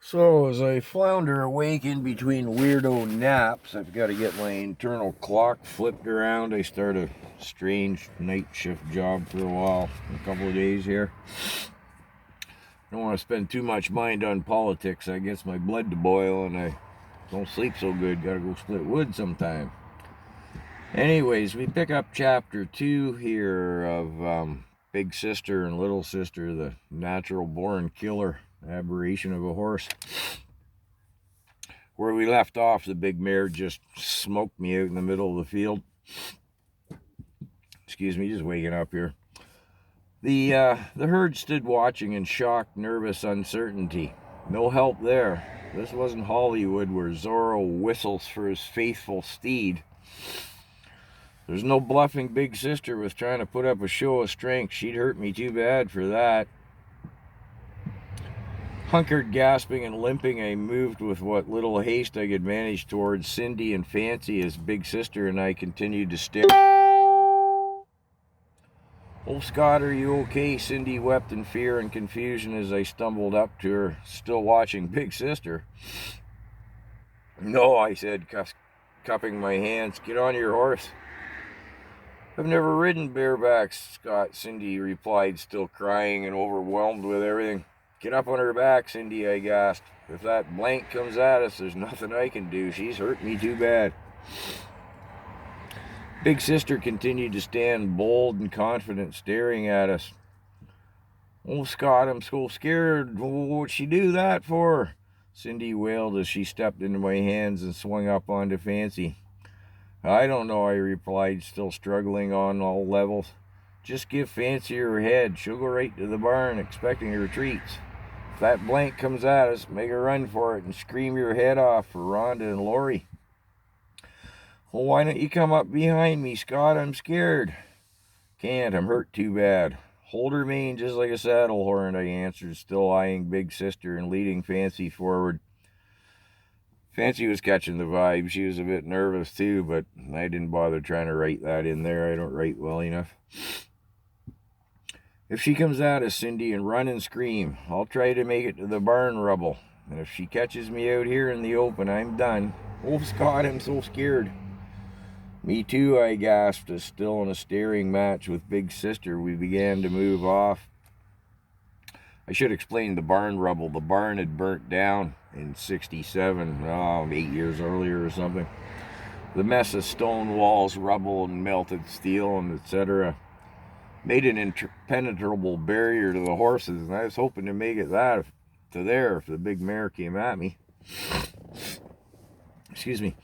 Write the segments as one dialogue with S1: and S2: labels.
S1: So as I flounder awake in between weirdo naps, I've got to get my internal clock flipped around. I start a strange night shift job for a while, a couple of days here. Don't want to spend too much mind on politics. I gets my blood to boil and I don't sleep so good. Gotta go split wood sometime. Anyways, we pick up chapter 2 here of Big Sister and Little Sister, the natural born killer aberration of a horse. Where we left off, the big mare just smoked me out in the middle of the field. Excuse me, just waking up here. The herd stood watching in shocked, nervous uncertainty. No help there. This wasn't Hollywood where Zorro whistles for his faithful steed. There's no bluffing Big Sister with trying to put up a show of strength. She'd hurt me too bad for that. Hunkered, gasping, and limping, I moved with what little haste I could manage towards Cindy and Fancy as Big Sister and I continued to stare. Oh, Scott, are you okay? Cindy wept in fear and confusion as I stumbled up to her, still watching Big Sister. No, I said, cupping my hands. Get on your horse. I've never ridden bareback, Scott, Cindy replied, still crying and overwhelmed with everything. Get up on her back, Cindy, I gasped. If that blank comes at us, there's nothing I can do. She's hurt me too bad. Big Sister continued to stand bold and confident, staring at us. Oh, Scott, I'm so scared. What'd she do that for? Cindy wailed as she stepped into my hands and swung up onto Fancy. I don't know, I replied, still struggling on all levels. Just give Fancy her head. She'll go right to the barn, expecting her treats. If that blank comes at us, make a run for it and scream your head off for Rhonda and Lori. Well, why don't you come up behind me, Scott? I'm scared. Can't, I'm hurt too bad. Hold her mane just like a saddle horn, I answered, still eyeing Big Sister and leading Fancy forward. Fancy was catching the vibe. She was a bit nervous too, but I didn't bother trying to write that in there. I don't write well enough. If she comes at us, Cindy, and run and scream, I'll try to make it to the barn rubble. And if she catches me out here in the open, I'm done. Oh, Scott, I'm so scared. Me too, I gasped, as still in a staring match with Big Sister, we began to move off. I should explain the barn rubble. The barn had burnt down in 1967, 8 years earlier or something. The mess of stone walls, rubble, and melted steel, and etc. made an impenetrable barrier to the horses, and I was hoping to make it that to there if the big mare came at me. Excuse me.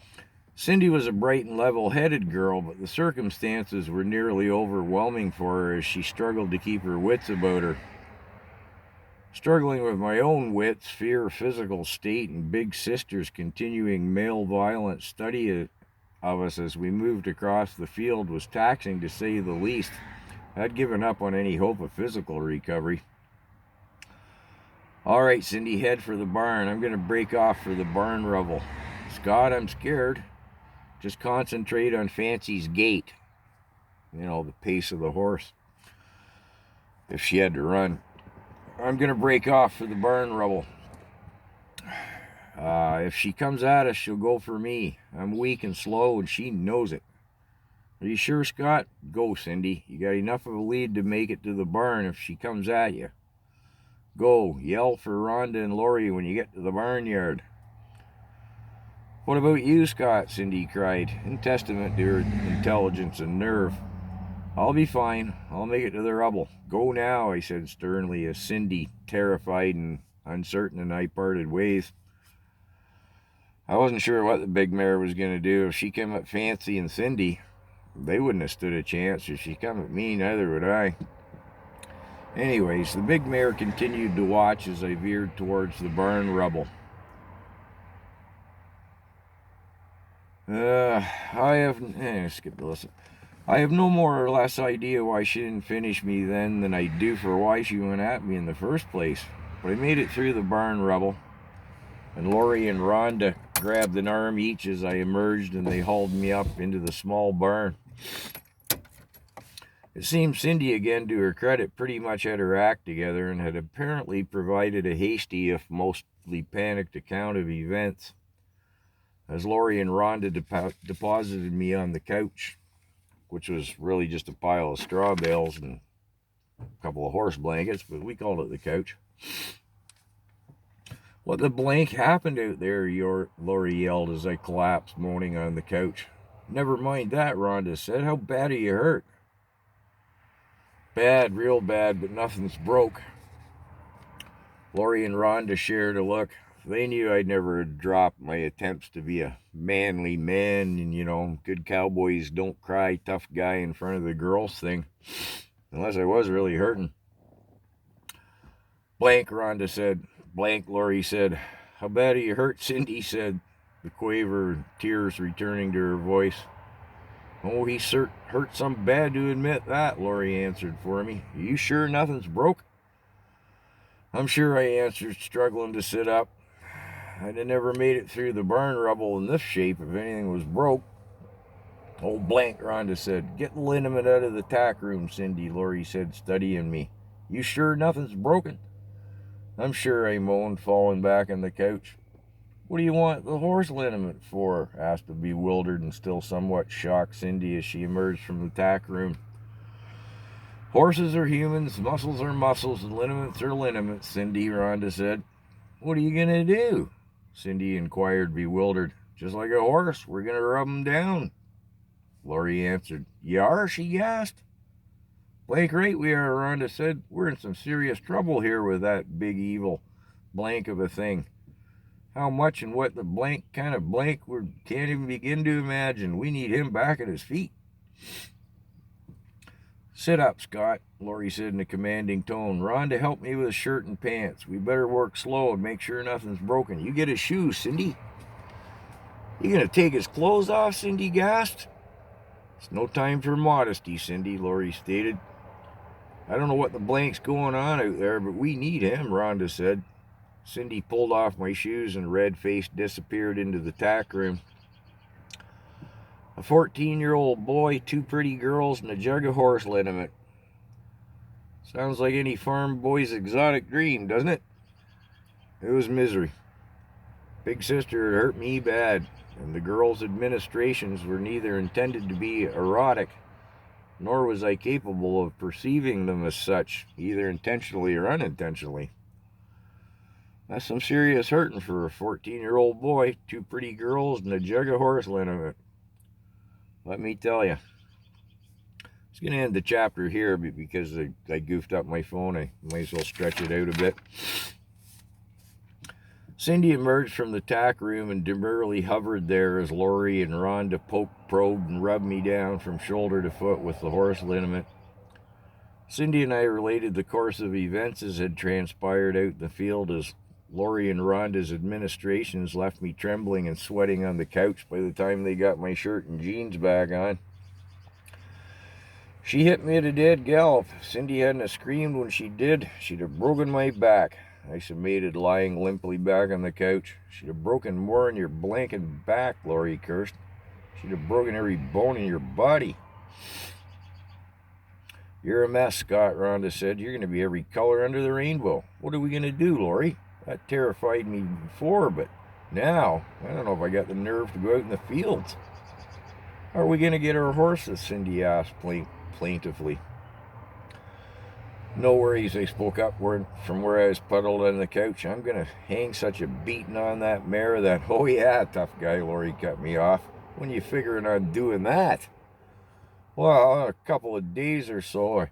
S1: Cindy was a bright and level-headed girl, but the circumstances were nearly overwhelming for her as she struggled to keep her wits about her. Struggling with my own wits, fear, physical state, and Big Sister's continuing male violent study of us as we moved across the field was taxing, to say the least. I'd given up on any hope of physical recovery. All right, Cindy, head for the barn. I'm going to break off for the barn rubble. Scott, I'm scared. Just concentrate on Fancy's gait. You know, the pace of the horse. If she had to run. I'm going to break off for the barn rubble. If she comes at us, she'll go for me. I'm weak and slow, and she knows it. Are you sure, Scott? Go, Cindy. You got enough of a lead to make it to the barn if she comes at you. Go. Yell for Rhonda and Lori when you get to the barnyard. What about you, Scott? Cindy cried, in testament to her intelligence and nerve. I'll be fine. I'll make it to the rubble. Go now, I said sternly, as Cindy, terrified and uncertain, and I parted ways. I wasn't sure what the big mare was going to do. If she came at Fancy and Cindy, they wouldn't have stood a chance. If she come at me, neither would I. Anyways, the big mare continued to watch as I veered towards the barn rubble. Skip the listen. I have no more or less idea why she didn't finish me then than I do for why she went at me in the first place. But I made it through the barn rubble, and Lori and Rhonda grabbed an arm each as I emerged, and they hauled me up into the small barn. It seemed Cindy, again to her credit, pretty much had her act together and had apparently provided a hasty, if mostly panicked, account of events. As Laurie and Rhonda deposited me on the couch, which was really just a pile of straw bales and a couple of horse blankets, but we called it the couch. "What the blank happened out there?" Laurie yelled as I collapsed, moaning on the couch. "Never mind that," Rhonda said. "How bad are you hurt?" "Bad, real bad, but nothing's broke." Laurie and Rhonda shared a look. They knew I'd never dropped my attempts to be a manly man and, good cowboys don't cry, tough guy in front of the girls thing, unless I was really hurting. "Blank," Rhonda said. "Blank," Laurie said. "How bad are you hurt?" Cindy said, the quaver, tears returning to her voice. "Oh, he's hurt some bad to admit that," Laurie answered for me. "Are you sure nothing's broke?" "I'm sure," I answered, struggling to sit up. "I'd have never made it through the barn rubble in this shape if anything was broke." "Oh, blank," Rhonda said. "Get the liniment out of the tack room, Cindy," Laurie said, studying me. "You sure nothing's broken?" "I'm sure," I moaned, falling back on the couch. "What do you want the horse liniment for?" asked a bewildered and still somewhat shocked Cindy as she emerged from the tack room. "Horses are humans, muscles are muscles, and liniments are liniments," Cindy, Rhonda said. "What are you going to do?" Cindy inquired, bewildered. "Just like a horse, we're going to rub 'em down," Laurie answered. "You are?" she gasped. "Blank right we are," Rhonda said. "We're in some serious trouble here with that big evil blank of a thing. How much and what the blank kind of blank we can't even begin to imagine. We need him back at his feet." "Sit up, Scott," Laurie said in a commanding tone. "Rhonda, help me with his shirt and pants. We better work slow and make sure nothing's broken. You get his shoes, Cindy." "You gonna take his clothes off?" Cindy gasped. "It's no time for modesty, Cindy," Laurie stated. "I don't know what the blank's going on out there, but we need him," Rhonda said. Cindy pulled off my shoes and red-faced disappeared into the tack room. "A 14-year-old boy, 2 pretty girls, and a jug of horse liniment. Sounds like any farm boy's exotic dream, doesn't it?" It was misery. Big Sister had hurt me bad, and the girls' administrations were neither intended to be erotic, nor was I capable of perceiving them as such, either intentionally or unintentionally. That's some serious hurting for a 14-year-old boy, 2 pretty girls, and a jug of horse liniment. Let me tell you. I was going to end the chapter here, but because I goofed up my phone, I might as well stretch it out a bit. Cindy emerged from the tack room and demurely hovered there as Laurie and Rhonda poked, probed, and rubbed me down from shoulder to foot with the horse liniment. Cindy and I related the course of events as had transpired out in the field as Laurie and Rhonda's administrations left me trembling and sweating on the couch by the time they got my shirt and jeans back on. She hit me at a dead gallop. If Cindy hadn't screamed when she did, she'd have broken my back, I summated, lying limply back on the couch. "She'd have broken more in your blanket back," Laurie cursed. "She'd have broken every bone in your body." "You're a mess, Scott," Rhonda said. "You're going to be every color under the rainbow." "What are we going to do, Laurie? That terrified me before, but now, I don't know if I got the nerve to go out in the fields." "How are we going to get our horses?" Cindy asked plaintively. "No worries," I spoke up from where I was puddled on the couch. "I'm going to hang such a beating on that mare that—" "Oh yeah, tough guy," Laurie cut me off. "When you figuring on doing that?" "Well, a couple of days or so.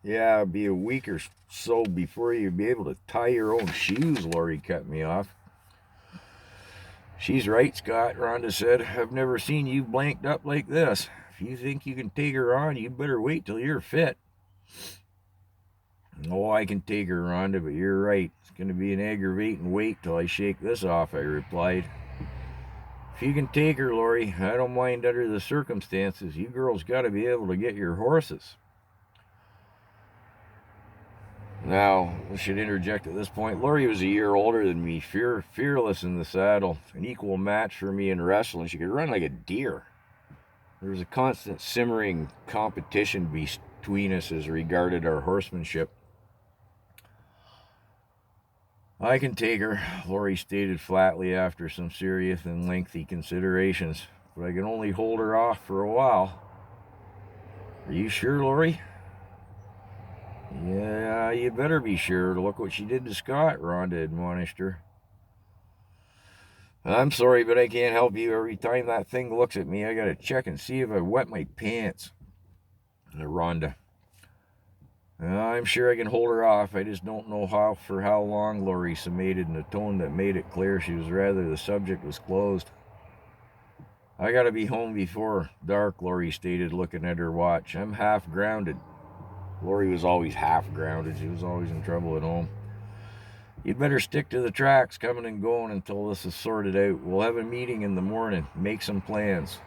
S1: Yeah, it'll be a week or so before you'll be able to tie your own shoes," Laurie cut me off. "She's right, Scott," Rhonda said. "I've never seen you blanked up like this. If you think you can take her on, you better wait till you're fit." "Oh, I can take her, Rhonda, but you're right. It's going to be an aggravating wait till I shake this off," I replied. "If you can take her, Laurie, I don't mind under the circumstances. You girls got to be able to get your horses." Now, I should interject at this point, Laurie was a year older than me, fearless in the saddle, an equal match for me in wrestling. She could run like a deer. There was a constant simmering competition between us as regarded our horsemanship. I can take her, Lori stated flatly after some serious and lengthy considerations, but I can only hold her off for a while. Are you sure, Lori? Yeah, you better be sure. Look what she did to Scott, Rhonda admonished her. I'm sorry, but I can't help you. Every time that thing looks at me, I gotta check and see if I wet my pants. Rhonda. I'm sure I can hold her off. I just don't know for how long, Lori summated in a tone that made it clear she was rather the subject was closed. I gotta be home before dark, Lori stated, looking at her watch. I'm half grounded. Lori was always half grounded. She was always in trouble at home. You'd better stick to the tracks, coming and going until this is sorted out. We'll have a meeting in the morning, make some plans.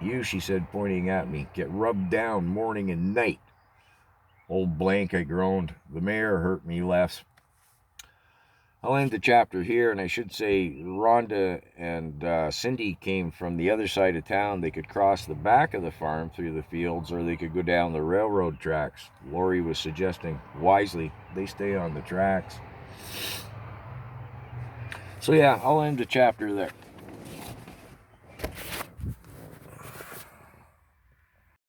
S1: You, she said, pointing at me, get rubbed down morning and night. Old blank, I groaned. The mayor hurt me less. I'll end the chapter here, and I should say Rhonda and Cindy came from the other side of town. They could cross the back of the farm through the fields, or they could go down the railroad tracks. Lori was suggesting, wisely, they stay on the tracks. So yeah, I'll end the chapter there.